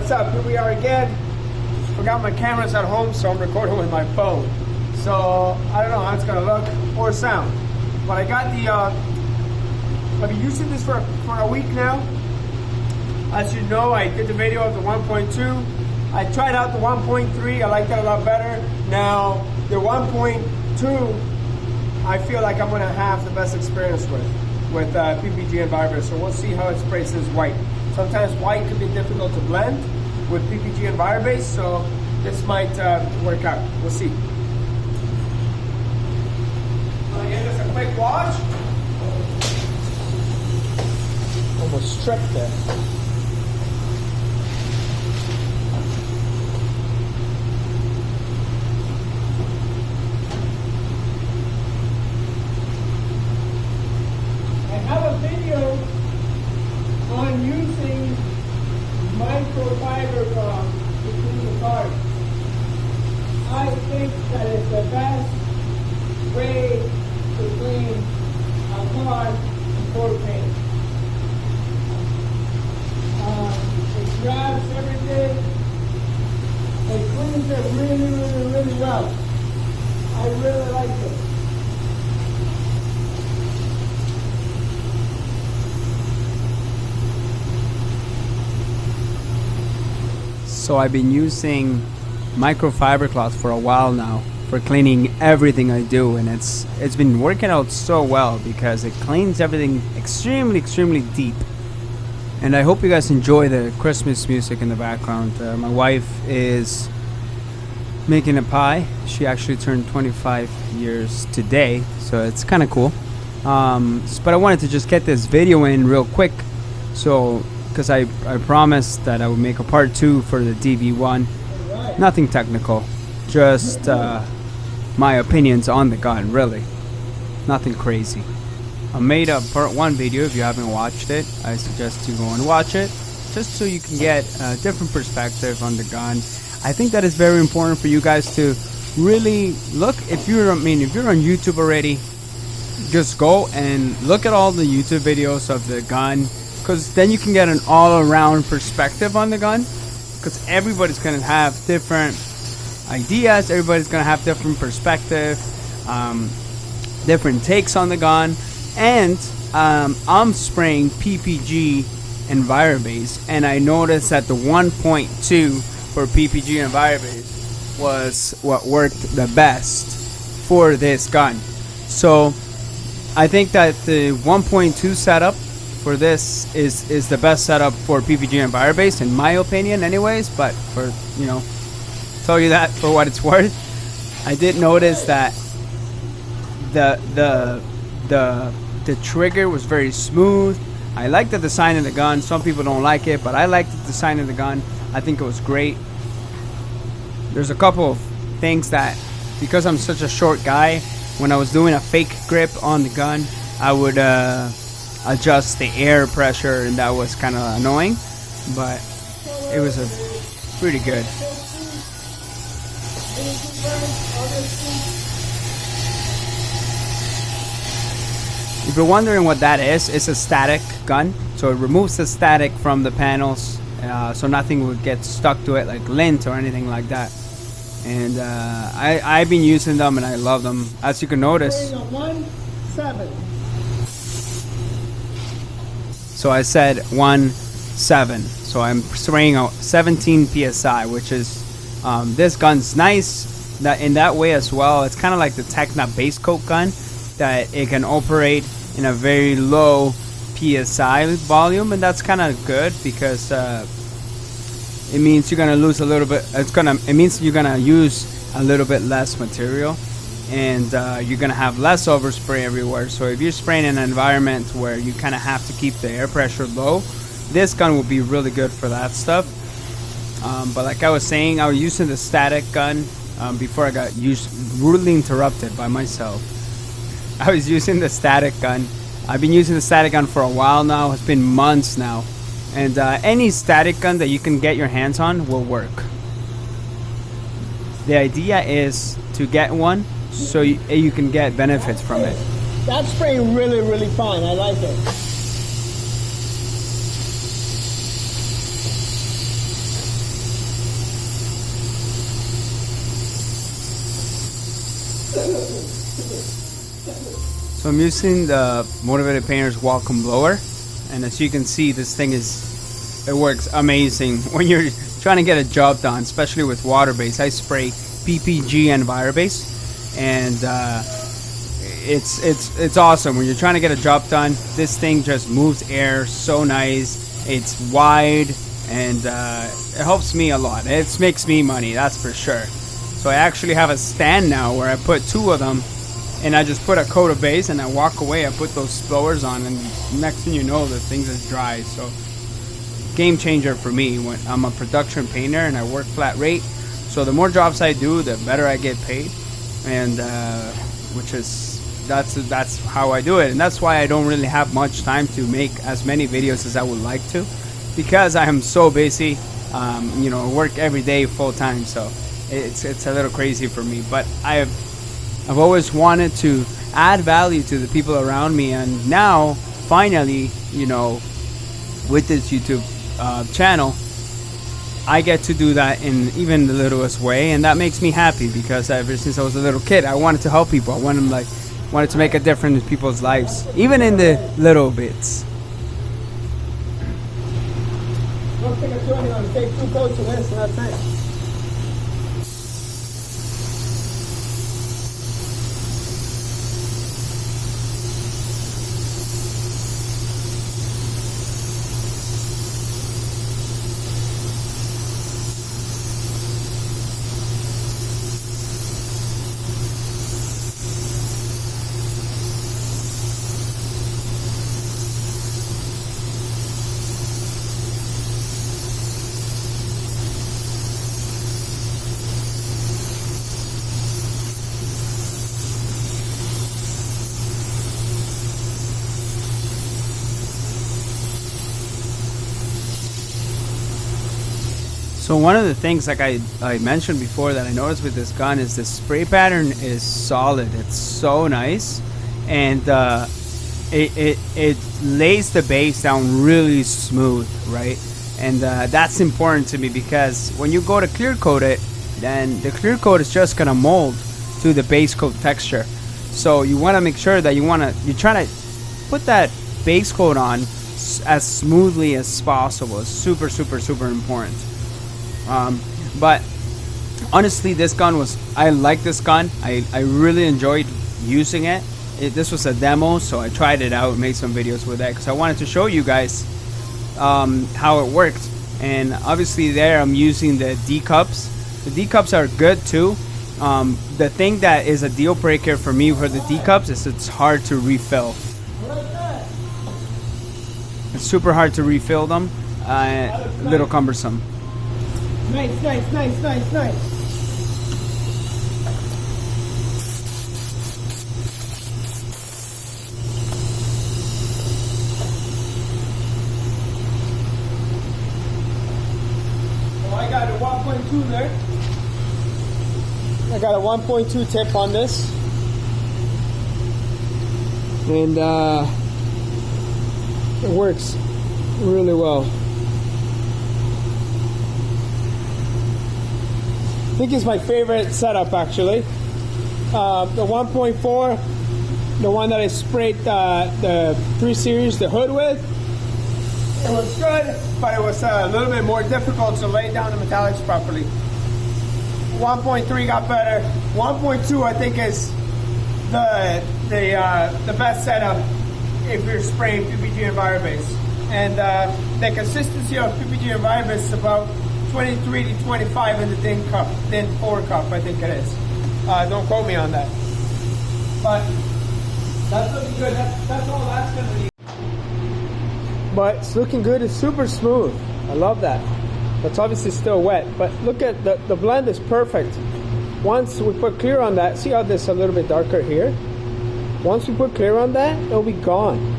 what's up? Here we are again. Forgot my cameras at home, so I'm recording with my phone. So I don't know how it's gonna look or sound. But I got the I've been using this for a week now. As you know, I did the video of the 1.2. I tried out the 1.3. I like that a lot better. Now the 1.2, I feel like I'm gonna have the best experience with PPG and Vibra. So we'll see how it sprays this white. Sometimes white can be difficult to blend with PPG and Vibra base, so this might work out. We'll see. I'll give this a quick wash. Almost stripped there. I have a video on using microfiber cloth to clean the car. I think that is the best way to clean a car before paint. It grabs everything. It cleans it really well. I really like it. So I've been using microfiber cloth for a while now for cleaning everything I do, and it's been working out so well because it cleans everything extremely deep. And I hope you guys enjoy the Christmas music in the background. My wife is making a pie. She actually turned 25 years today, so it's kind of cool. But I wanted to just get this video in real quick, so because I promised that I would make a part 2 for the Dv1. Nothing technical, just my opinions on the gun, really. Nothing crazy. I made a part 1 video. If you haven't watched it, I suggest you go and watch it, just so you can get a different perspective on the gun. I think that is very important for you guys to really look. If you're on YouTube already, just go and look at all the YouTube videos of the gun, because then you can get an all-around perspective on the gun, because everybody's going to have different ideas, everybody's going to have different perspective, different takes on the gun. And I'm spraying PPG and Virabase, and I noticed that the 1.2 for PPG and Virabase was what worked the best for this gun. So I think that the 1.2 setup for this is the best setup for PPG and Virabase, in my opinion anyways. But for, tell you that for what it's worth, I did notice that the trigger was very smooth. I like the design of the gun. Some people don't like it, but I like the design of the gun. I think it was great. There's a couple of things that, because I'm such a short guy, when I was doing a fake grip on the gun, I would adjust the air pressure, and that was kind of annoying, but it was pretty good. If you're wondering what that is, it's a static gun, so it removes the static from the panels, so nothing would get stuck to it like lint or anything like that. And I've been using them and I love them, as you can notice. So I said 1.7, so I'm spraying out 17 psi, which is this gun's nice that in that way as well. It's kind of like the Tecna base coat gun, that it can operate in a very low psi volume, and that's kind of good because it means you're gonna lose a little bit. It means you're gonna use a little bit less material, and you're gonna have less overspray everywhere. So if you're spraying in an environment where you kind of have to keep the air pressure low, this gun will be really good for that stuff. But like I was saying, I was using the static gun before I got rudely interrupted by myself. I was using the static gun. I've been using the static gun for a while now. It's been months now. And any static gun that you can get your hands on will work. The idea is to get one so you can get benefits from it. That's spraying really fine. I like it. So I'm using the Motivated Painter's Wacom blower, and as you can see, this thing it works amazing when you're trying to get a job done, especially with water base. I spray PPG and Virabase, and it's awesome when you're trying to get a job done. This thing just moves air so nice. It's wide, and it helps me a lot. It makes me money, that's for sure. So I actually have a stand now where I put 2 of them, and I just put a coat of base and I walk away. I put those blowers on, and next thing you know, the thing's is dry. So game changer for me. When I'm a production painter and I work flat rate, so the more jobs I do, the better I get paid, and that's how I do it. And that's why I don't really have much time to make as many videos as I would like to, because I am so busy. You know, I work every day full time, so it's a little crazy for me. But I've always wanted to add value to the people around me, and now finally, you know, with this YouTube channel, I get to do that in even the littlest way, and that makes me happy, because ever since I was a little kid, I wanted to help people. I wanted to make a difference in people's lives, even in the little bits. Don't think of doing it. I'll take 2 coats of this, and that's it. So one of the things, like I mentioned before, that I noticed with this gun is the spray pattern is solid. It's so nice, and it lays the base down really smooth, right? And that's important to me, because when you go to clear coat it, then the clear coat is just gonna mold to the base coat texture. So you want to make sure that you're trying to put that base coat on as smoothly as possible. It's super, super, super important. But honestly, this gun I like this gun. I really enjoyed using it. This was a demo, so I tried it out, made some videos with it, because I wanted to show you guys how it worked. And obviously there I'm using the D cups. The D cups are good too. The thing that is a deal breaker for me for the D cups is it's hard to refill. It's super hard to refill them. A little cumbersome. Nice, nice, nice, nice, nice. Well, I got a 1.2 there. I got a 1.2 tip on this. And it works really well. I think it's my favorite setup, actually. The 1.4, the one that I sprayed the 3 Series, the hood with, it was good, but it was a little bit more difficult to lay down the metallics properly. 1.3 got better. 1.2, I think, is the best setup if you're spraying PPG and Virabase. And the consistency of PPG and Virabase is about 23 to 25 in the thin 4 cup, I think it is. Don't quote me on that. But that's looking good. That's all that's going to be. But it's looking good. It's super smooth. I love that. That's obviously still wet, but look at the blend is perfect. Once we put clear on that, see how this is a little bit darker here? Once we put clear on that, it'll be gone.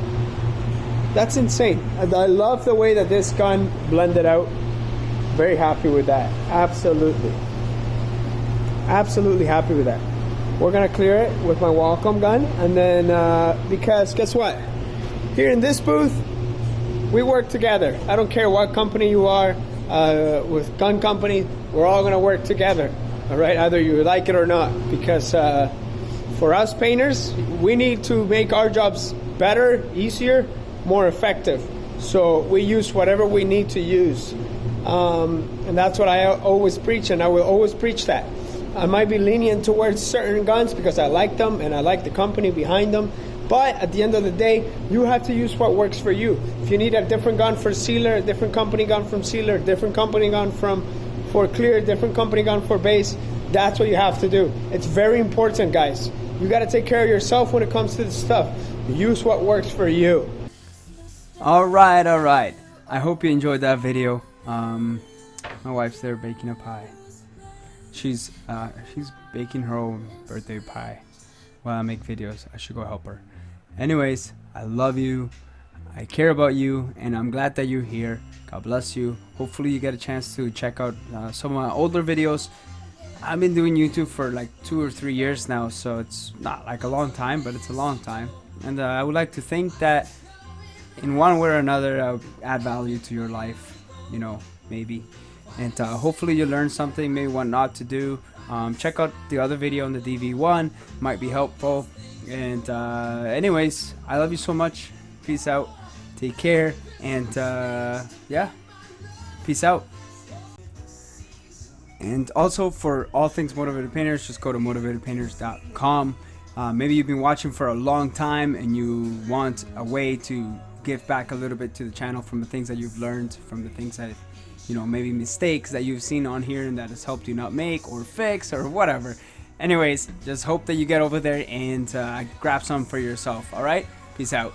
That's insane. I love the way that this gun blended out. Very happy with that. Absolutely happy with that. We're gonna clear it with my Wacom gun, and then because guess what, here in this booth we work together. I don't care what company you are, with gun company, we're all gonna work together. All right, either you like it or not, because For us painters, we need to make our jobs better, easier, more effective. So we use whatever we need to use. And that's what I always preach, and I will always preach that. I might be lenient towards certain guns because I like them and I like the company behind them. But at the end of the day, you have to use what works for you. If you need a different gun for sealer, a different company gun from sealer, a different company gun for clear, a different company gun for base, that's what you have to do. It's very important, guys. You got to take care of yourself when it comes to this stuff. Use what works for you. All right. I hope you enjoyed that video. My wife's there baking a pie. She's baking her own birthday pie while I make videos. I should go help her. Anyways, I love you. I care about you, and I'm glad that you're here. God bless you. Hopefully you get a chance to check out some of my older videos. I've been doing YouTube for like 2 or 3 years now, so it's not like a long time, but it's a long time. And I would like to think that in one way or another I'll add value to your life, you know, maybe. And hopefully you learn something, maybe what not to do. Check out the other video on the Dv1, might be helpful. And anyways, I love you so much. Peace out, take care, and yeah, peace out. And also, for all things Motivated Painters, just go to motivatedpainters.com. Maybe you've been watching for a long time and you want a way to give back a little bit to the channel from the things that you've learned, from the things that, you know, maybe mistakes that you've seen on here and that has helped you not make or fix or whatever. Anyways, just hope that you get over there and grab some for yourself. All right, peace out.